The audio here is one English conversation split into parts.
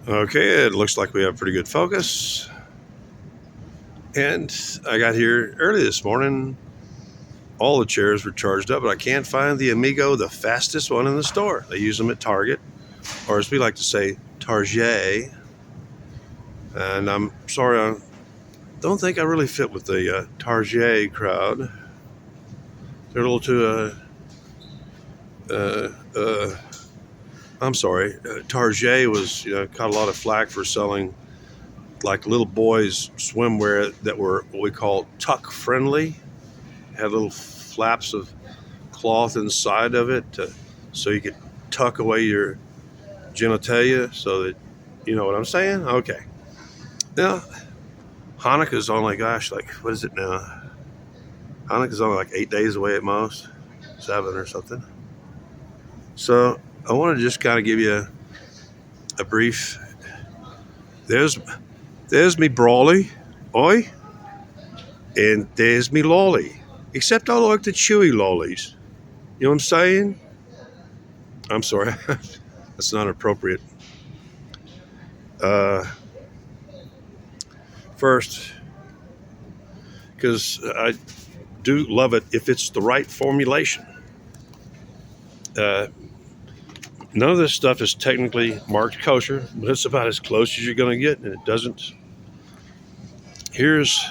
Okay, it looks like we have pretty good focus. And I got here early this morning. All the chairs were charged up, but I can't find the Amigo, the fastest one in the store. They use them at Target, or as we like to say, Target. And I'm sorry, I don't think I really fit with the Target crowd. They're a little too, uh, uh, I'm sorry. Target was, caught a lot of flack for selling like little boys' swimwear that were what we call tuck friendly. Had little flaps of cloth inside of it so you could tuck away your genitalia so that you know what I'm saying? Okay. Now, Hanukkah's only, gosh, like, what is it now? Hanukkah's only like 8 days away at most, 7 or something. So I want to just kind of give you a brief. There's me brawly, oi, and there's me lolly. Except I like the chewy lollies. You know what I'm saying? I'm sorry, that's not appropriate. Uh, First, because I do love it if it's the right formulation. Uh, None of this stuff is technically marked kosher, but it's about as close as you're going to get, and it doesn't. Here's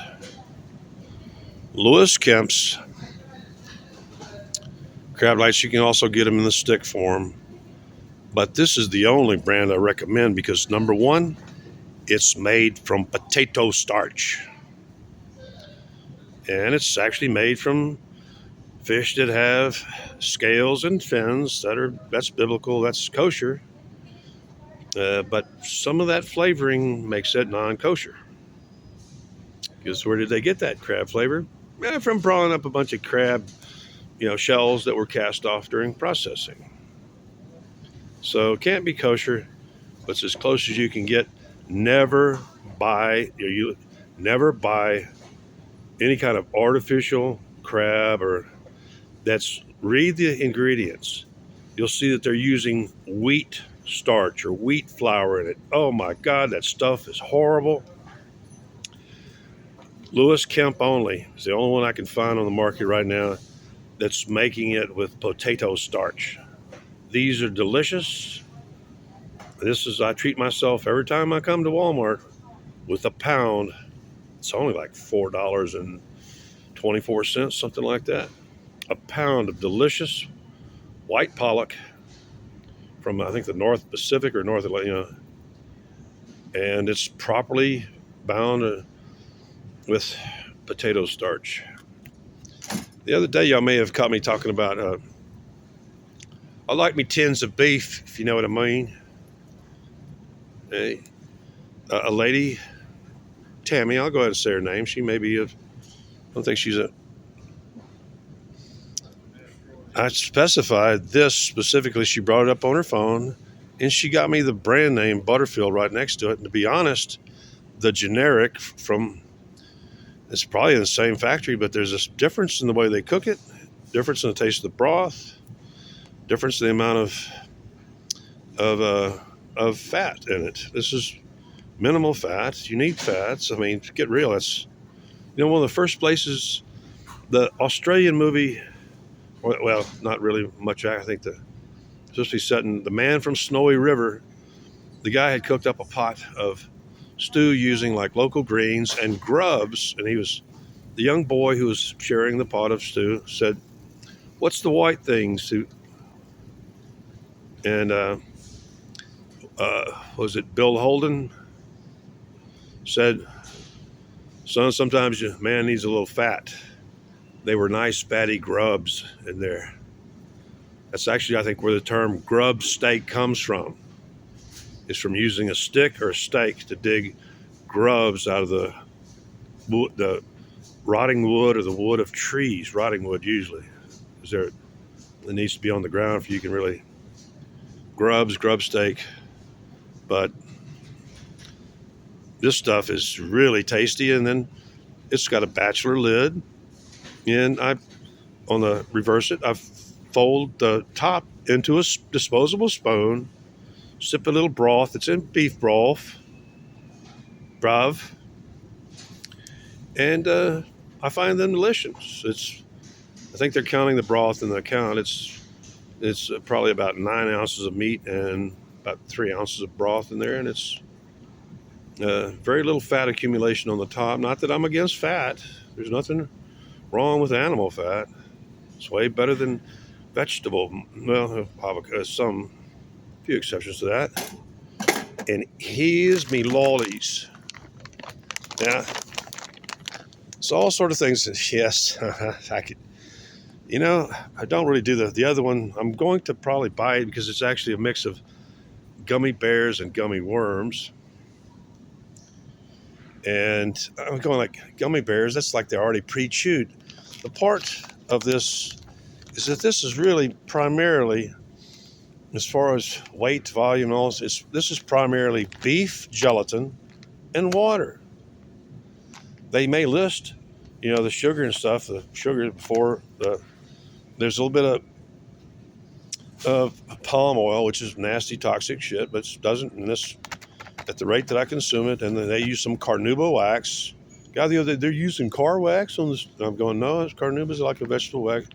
Lewis Kemp's crab lights. You can also get them in the stick form, but this is the only brand I recommend because number one, it's made from potato starch, and it's actually made from fish that have scales and fins that's biblical, that's kosher. But some of that flavoring makes it non-kosher. Because where did they get that crab flavor? From prawning up a bunch of crab, shells that were cast off during processing. So it can't be kosher, but it's as close as you can get. Never buy you never buy any kind of artificial crab or that's read the ingredients. You'll see that they're using wheat starch or wheat flour in it. Oh my God, that stuff is horrible. Lewis Kemp only is the only one I can find on the market right now that's making it with potato starch. These are delicious. I treat myself every time I come to Walmart with a pound. It's only like $4.24, something like that. A pound of delicious white pollock from I think the North Pacific or North Atlantic, and it's properly bound with potato starch. The other day, y'all may have caught me talking about I like me tins of beef, if you know what I mean. A lady, Tammy, I'll go ahead and say her name. She may be I don't think she's I specified this specifically. She brought it up on her phone, and she got me the brand name Butterfield right next to it. And to be honest, the generic it's probably in the same factory, but there's a difference in the way they cook it, difference in the taste of the broth, difference in the amount of fat in it. This is minimal fat. You need fats. I mean, get real. It's one of the first places the Australian movie. Well, not really much. I think supposed to be set in The Man from Snowy River. The guy had cooked up a pot of stew using like local greens and grubs, and the young boy who was sharing the pot of stew said, "What's the white thing, Sue?" And was it Bill Holden said, "Son, sometimes man needs a little fat." They were nice fatty grubs in there. That's actually, I think, where the term grub steak comes from. It's from using a stick or a stake to dig grubs out of the rotting wood or the wood of trees. Rotting wood usually, because it needs to be on the ground for you can really grub steak. But this stuff is really tasty, and then it's got a bachelor lid, and on the reverse it, I fold the top into a disposable spoon, sip a little broth. It's in beef broth, and I find them delicious. I think they're counting the broth in the account. It's probably about 9 ounces of meat and about 3 ounces of broth in there, and it's very little fat accumulation on the top. Not that I'm against fat. There's nothing wrong with animal fat. It's way better than vegetable. Well, some few exceptions to that. And here's me lollies. Yeah, it's all sort of things. Yes, I could. I don't really do the other one. I'm going to probably buy it because it's actually a mix of gummy bears and gummy worms. And I'm going like gummy bears. That's like they're already pre-chewed. The part of this is that this is really primarily, as far as weight, volume, and all this is primarily beef gelatin and water. They may list, the sugar and stuff. The sugar there's a little bit of palm oil, which is nasty, toxic shit, but it doesn't in this at the rate that I consume it. And then they use some carnauba wax. God, they're using car wax on this. I'm going, no, carnauba is like a vegetable wax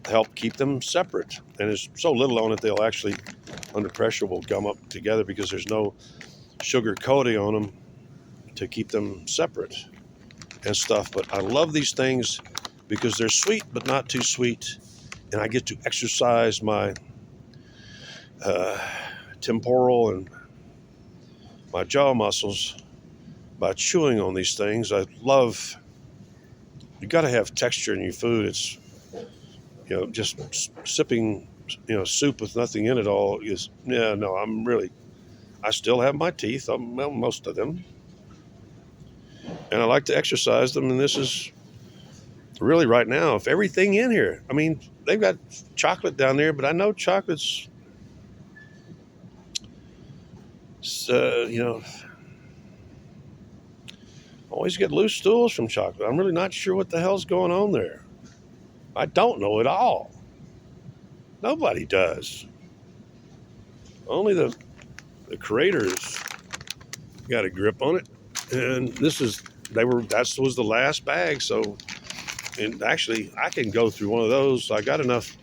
to help keep them separate. And there's so little on it, they'll actually, under pressure, will gum up together because there's no sugar coating on them to keep them separate and stuff. But I love these things because they're sweet, but not too sweet. And I get to exercise my temporal and my jaw muscles by chewing on these things. You got to have texture in your food. It's, just sipping, soup with nothing in it all is, no, I still have my teeth, most of them. And I like to exercise them. And this is really right now, if everything in here, they've got chocolate down there, but I know chocolate's, always get loose stools from chocolate. I'm really not sure what the hell's going on there. I don't know at all. Nobody does. Only the creators got a grip on it. And that was the last bag. So, and actually I can go through one of those. I got enough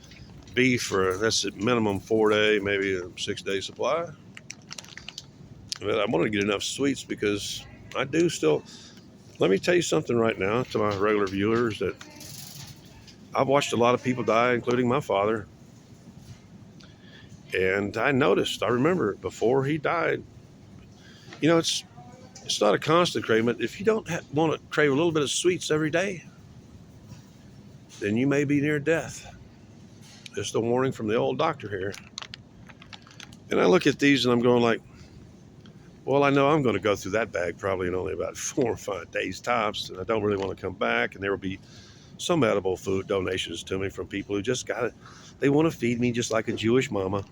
beef that's at minimum 4-day, maybe a 6-day supply. But I want to get enough sweets because I do still. Let me tell you something right now to my regular viewers that I've watched a lot of people die, including my father. And I remember before he died, it's not a constant craving, but if you don't want to crave a little bit of sweets every day, then you may be near death. Just a warning from the old doctor here. And I look at these and I'm going like, well, I know I'm going to go through that bag probably in only about 4 or 5 days tops, and I don't really want to come back. And there will be some edible food donations to me from people who just they want to feed me just like a Jewish mama.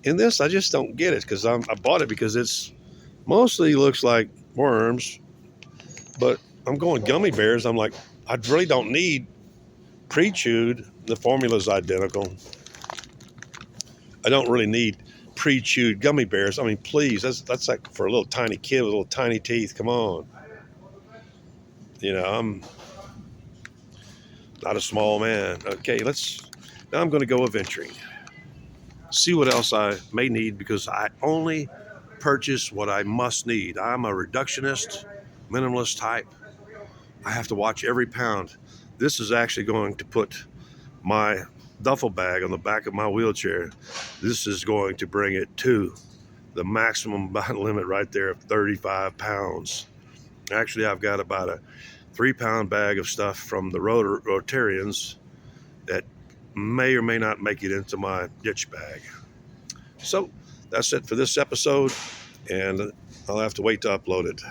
In this, I just don't get it because I bought it because it's mostly looks like worms, but I'm going gummy bears. I'm like, I really don't need pre-chewed. The formula's identical. I don't really need pre-chewed gummy bears. Please, that's like for a little tiny kid with little tiny teeth. Come on. I'm not a small man. Okay, now I'm going to go adventuring. See what else I may need because I only purchase what I must need. I'm a reductionist, minimalist type. I have to watch every pound. This is actually going to put my duffel bag on the back of my wheelchair. This is going to bring it to the maximum limit right there of 35 pounds. Actually, I've got about a 3-pound bag of stuff from the Rotarians that may or may not make it into my ditch bag. So that's it for this episode, and I'll have to wait to upload it.